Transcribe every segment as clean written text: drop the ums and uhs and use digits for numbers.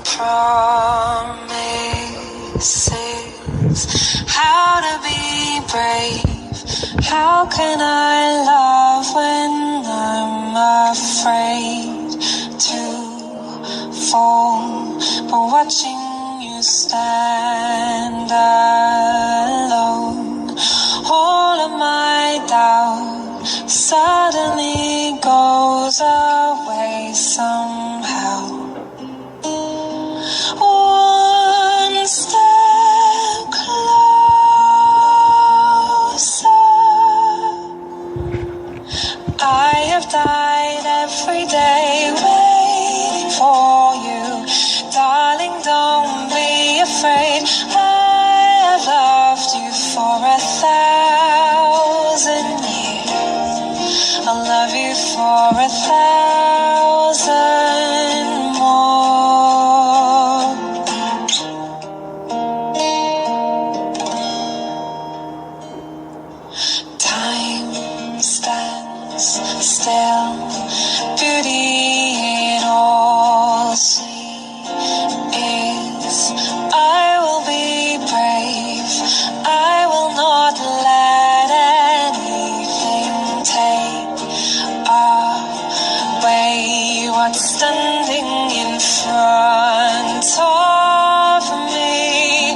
promises, how to be brave. How can I love when I'm afraid to fall? But watching you stand alone, all of my doubt suddenly goes away somehow. One step closer. I have died every day waiting for you. Darling, don't be afraid. I have loved you for 1,000 years. I'll love you for 1,000 more. Time stands still, beauty in all she is. I will be brave, I will not let anything take away what's standing in front of me.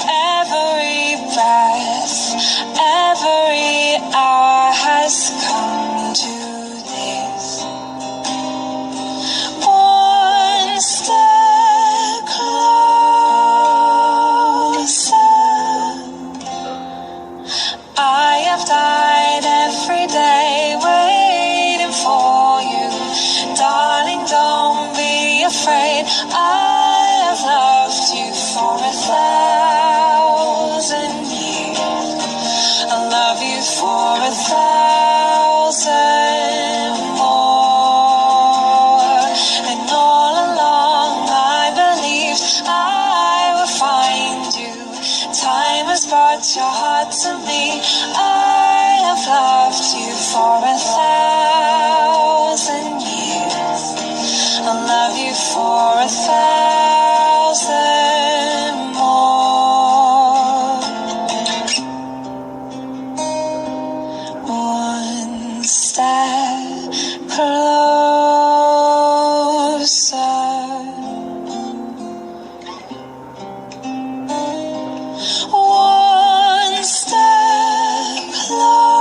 Every breath, every hour has come to this. One step closer. I have died every day waiting for you. Darling, don't be afraid. I have loved you for 1,000 years. I'll love you for 1,000 more. And all along I believed I would find you. Time has brought your heart to me. I have loved you for 1,000 years. I'll love you for 1,000 more. One step closer. One step closer.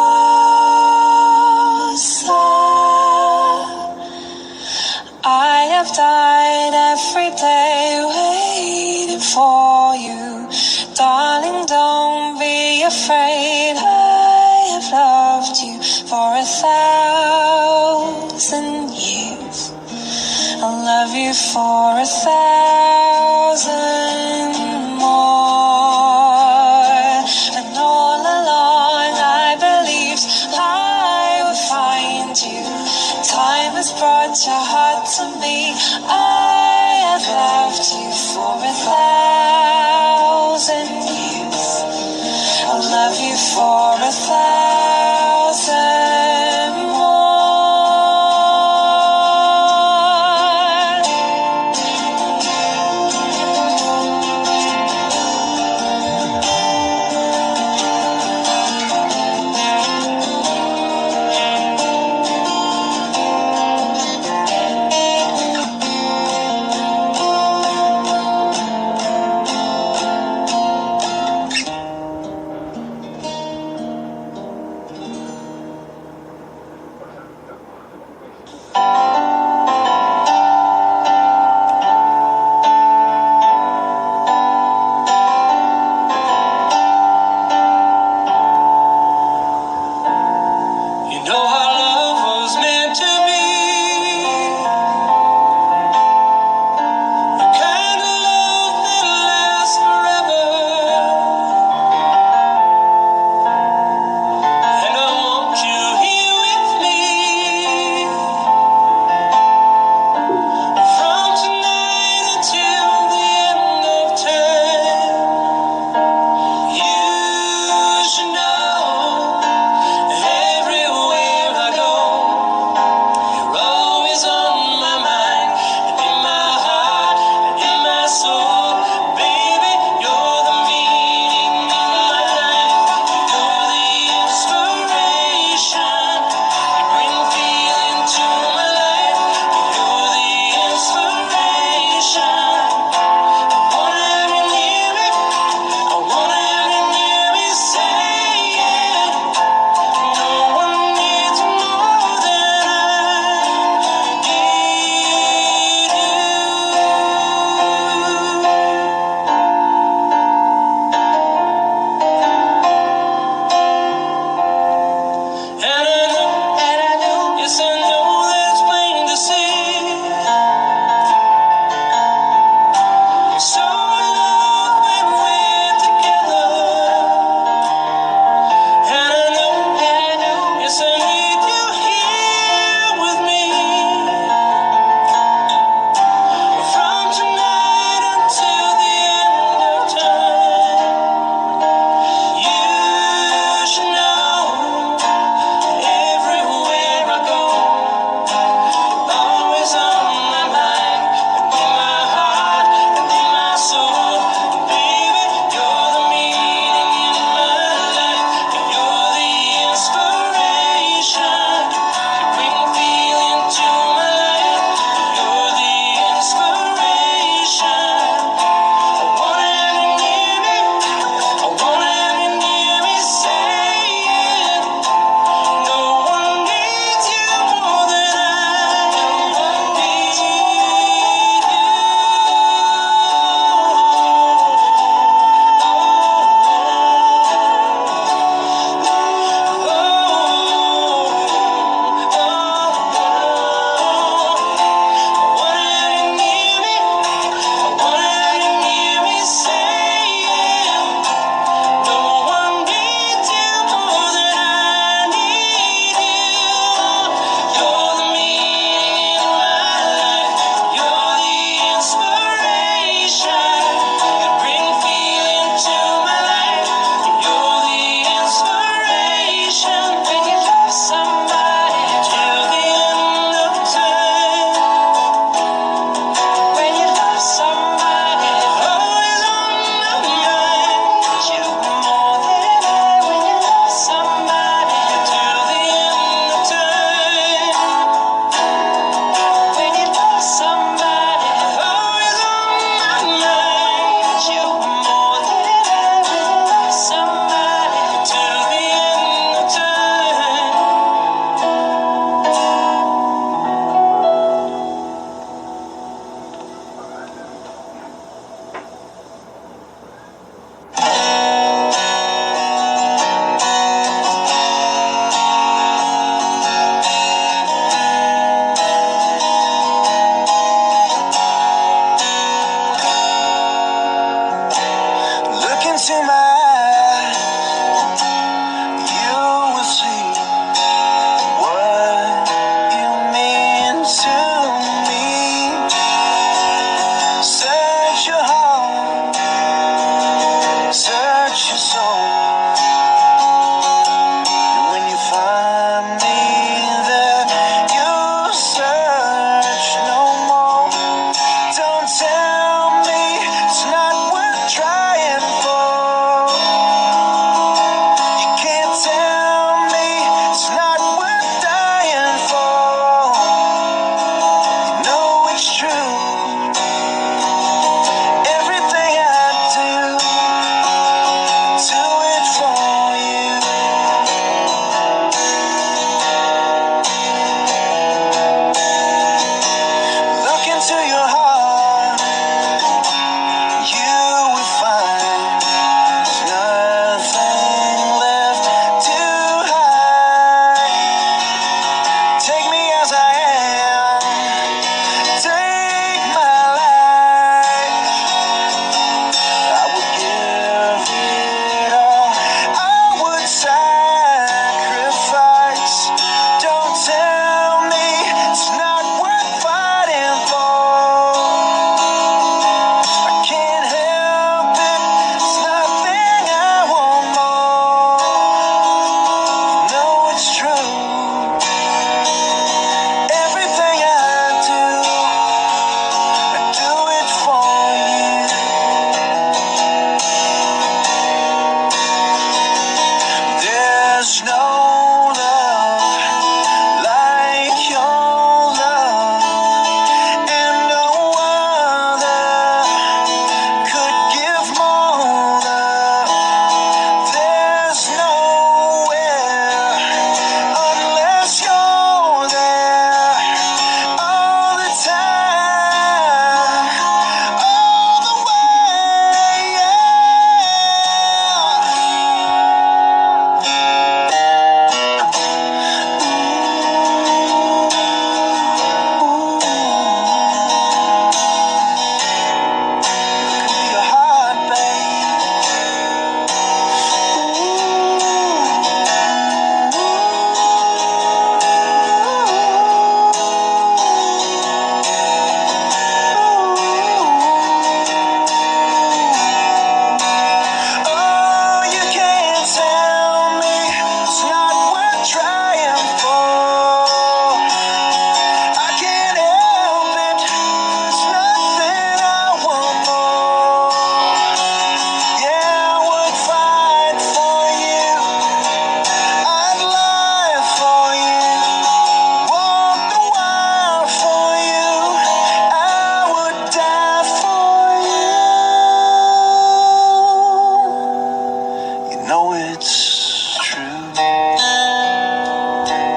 I have died every day waiting for you. Darling, don't be afraid. I have loved you for 1,000 years. I'll love you for 1,000 more. And all along I believed I would find you. Time has brought your heart to me. I have loved you for 1,000 years. I'll love you for 1,000 more. into my eyes, you will see what you mean to me. Search your heart, search your soul, and when you find me there, you search no more. Don't tell me it's not worth trying for. You can't tell me it's not worth dying for. You know it's true. Everything I do it for you. Look into your heart, you will find there's nothing left to hide. Take me as I am, take my life. I would give it all, I would sacrifice. Don't tell me it's not worth fighting for. I can't help it, it's nothing I want more. You know it's true. Everything I do it for you. There's no love like your love, and no other could give more love. There's nowhere unless you're there all the time, all the way, Could be your heart, oh, you can't tell me it's not worth trying for. I can't help it, it's nothing I want more. Yeah, I would fight for you, I'd lie for you, walk the world for you, I would die for you. You know it's true.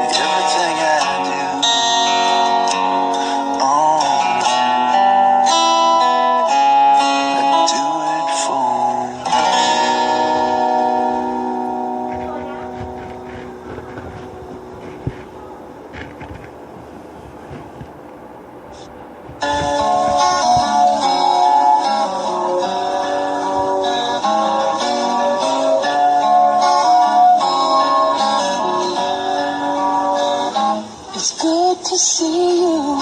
Everything I do, I do it for It's good to see you.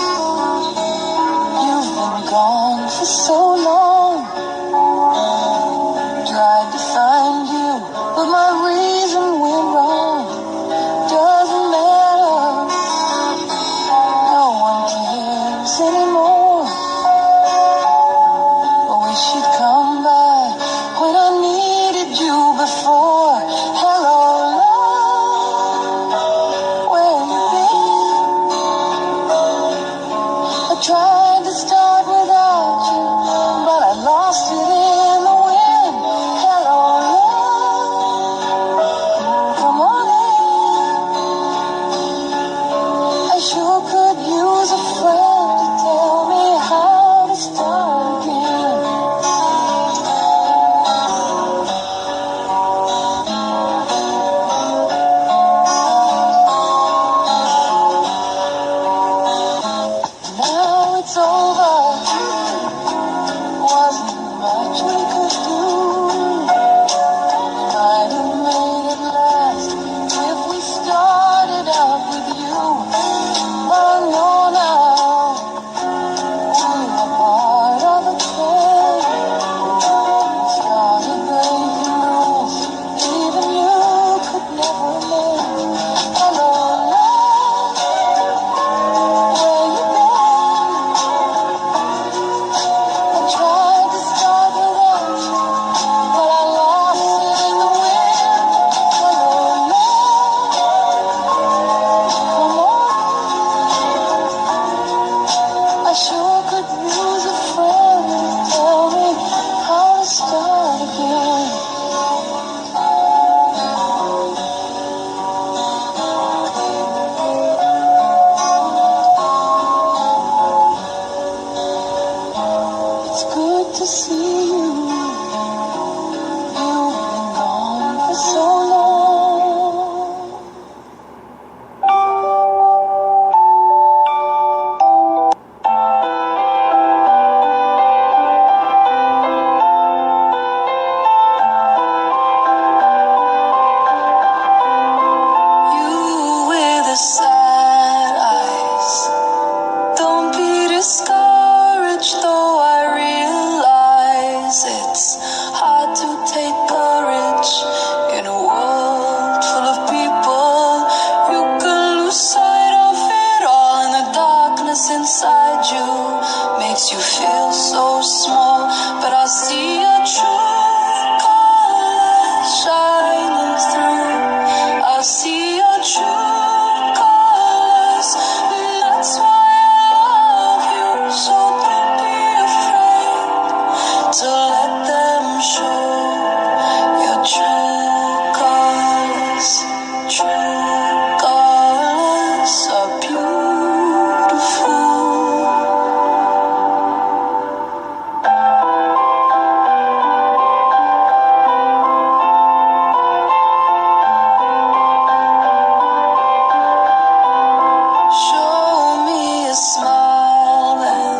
You've been gone for so long. Tried to find you, but my reason went wrong. Doesn't matter, no one cares anymore. I wish you'd come by when I needed you before. Hello, love, where you been? I tried to start without you, but I to see you. You've been gone for so long. You with the sad eyes. Don't be discouraged, though I realize it's hard to take courage in a world full of people. You can lose sight of it all, and the darkness inside you makes you feel so small. But I see your true colors shining through. I see your true colors, and that's why I love you. So don't be afraid to let them show your true colors. True colors are beautiful. Show me a smile then.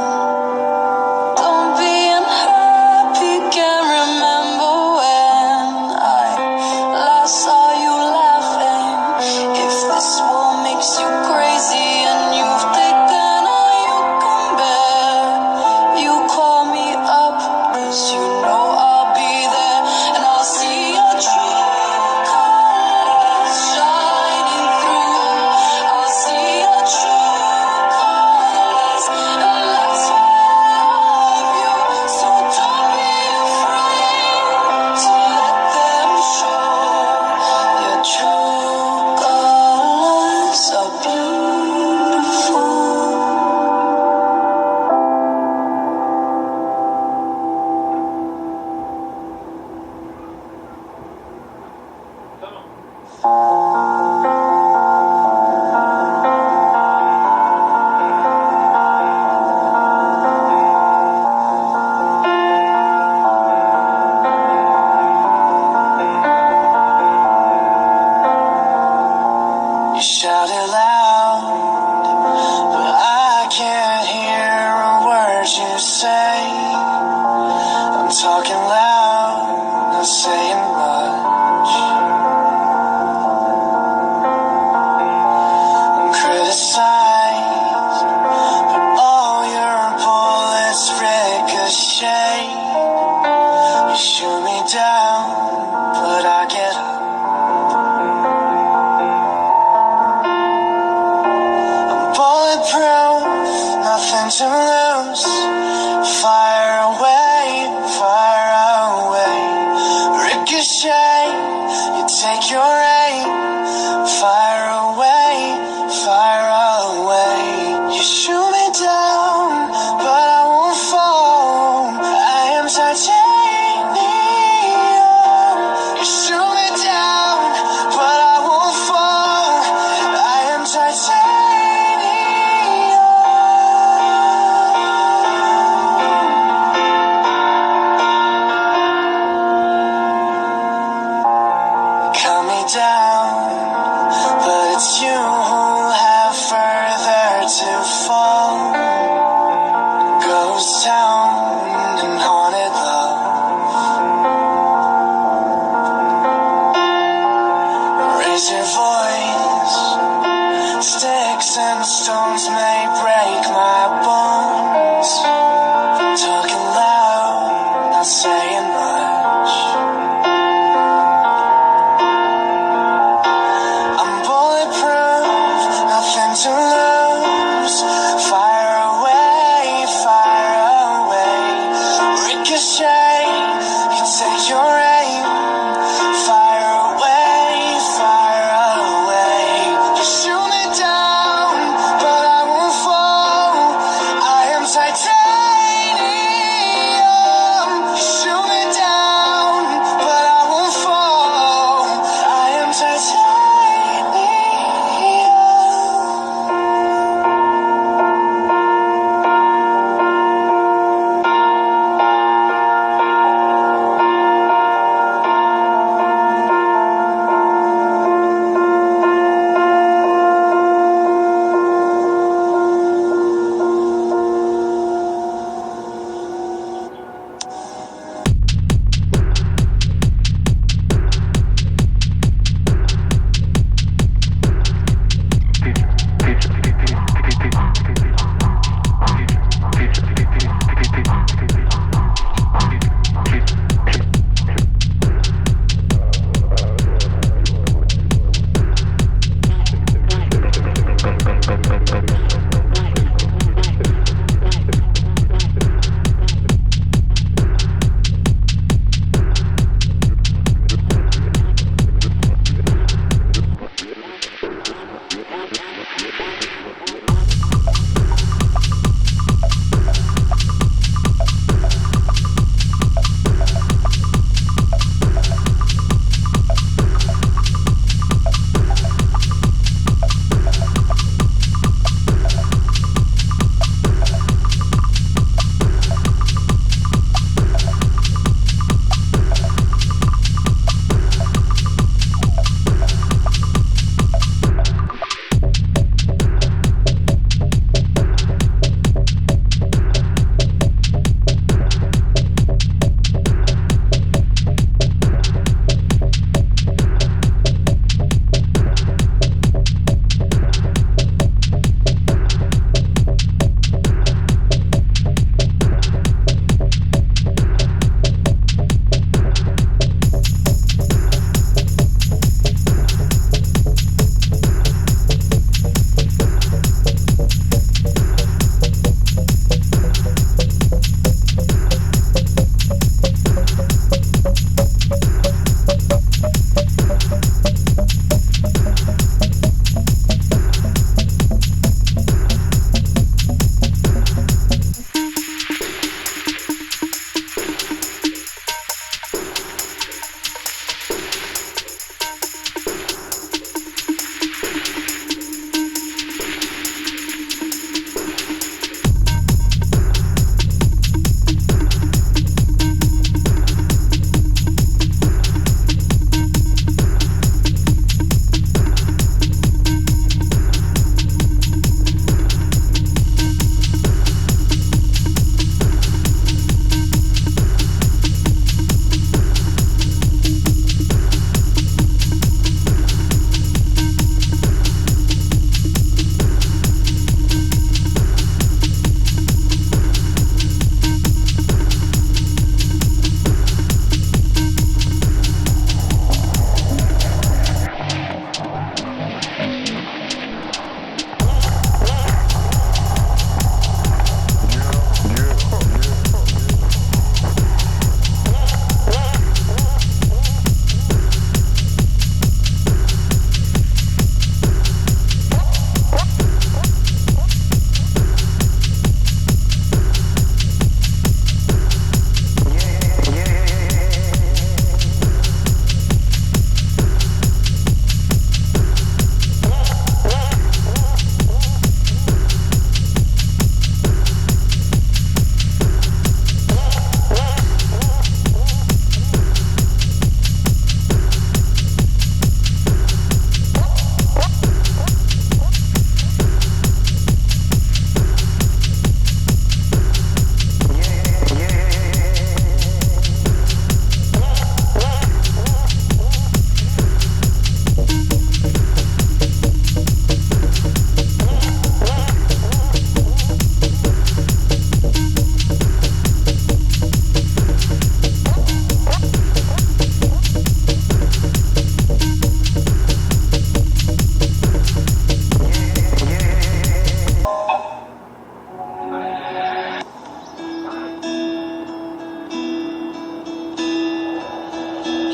Don't be unhappy, can't remember when I last saw you laughing. If this world makes you crazy and you've taken all you can bear, you call me up, 'cause you know I'll be there. And I'll see your true colors shining through. I'll see your true colors, and that's why I love you. So don't be afraid to let them show your true colors are beautiful. You shout it loud, but I can't hear a word you say. I'm talking loud, not saying much. I'm criticized, but all your bullets ricochet. You shoot me down, but I get up. Bulletproof, nothing to lose. Fire away, ricochet. You take your aim. Fire away, you shoot me down, but I won't fall. I am titanium. You shoot me down, but I won't fall. I am titanium. Cut me down, but it's you who have further to fall. Ghost town and haunted love.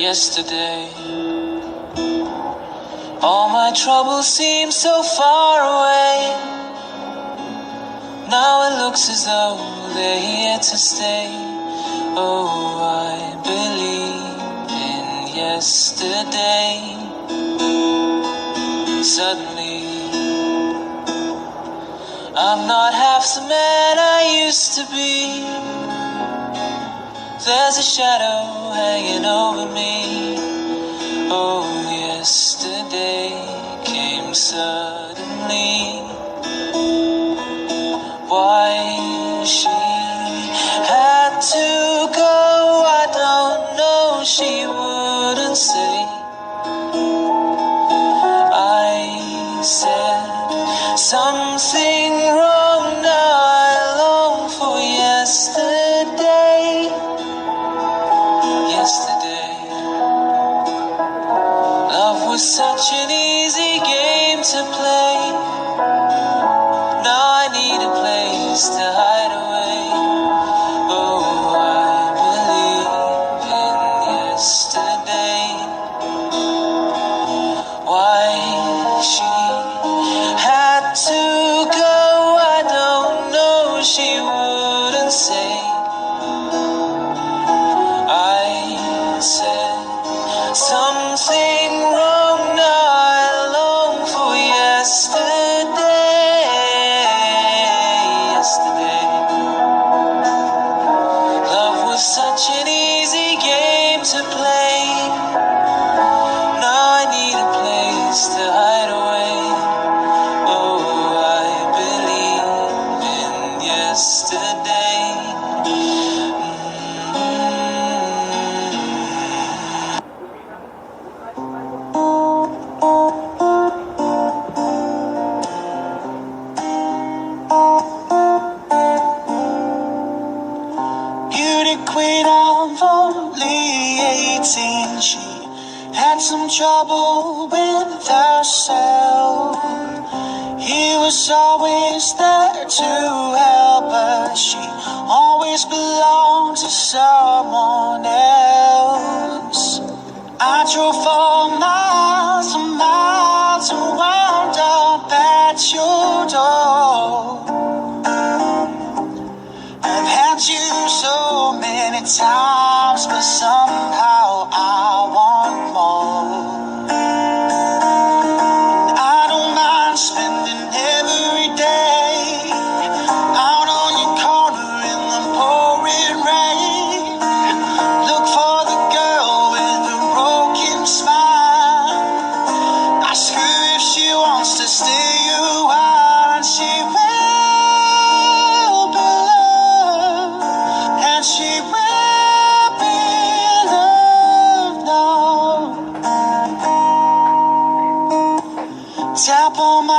yesterday. All my troubles seem so far away. Now it looks as though they're here to stay. Oh, I believe in yesterday. Suddenly, I'm not half the man I used to be. There's a shadow hanging over me. Oh, yesterday came suddenly. Why she had to go, I don't know, she wouldn't say. I said something wrong, now I long for yesterday. Yesterday, love was such an easy game to play. Now I need a place to hide away. Oh, I believe in yesterday. Why she had to go, I don't know, she wouldn't say. I said something wrong, now I long for yesterday. Yesterday, love was such an easy game to play. Now I need a place to hide away. Oh, I believe in yesterday. Beauty queen of only 18, she had some trouble with herself. He was always there to help her, she always belonged to someone else. I drove for miles and miles and wound up at your door. I've had you so many times, but somehow I want more. I don't mind spending every day out on your corner in the pouring rain. Look for the girl with the broken smile. Ask her if she wants to stay a while, and she will be loved, and she will be loved now. Tap on my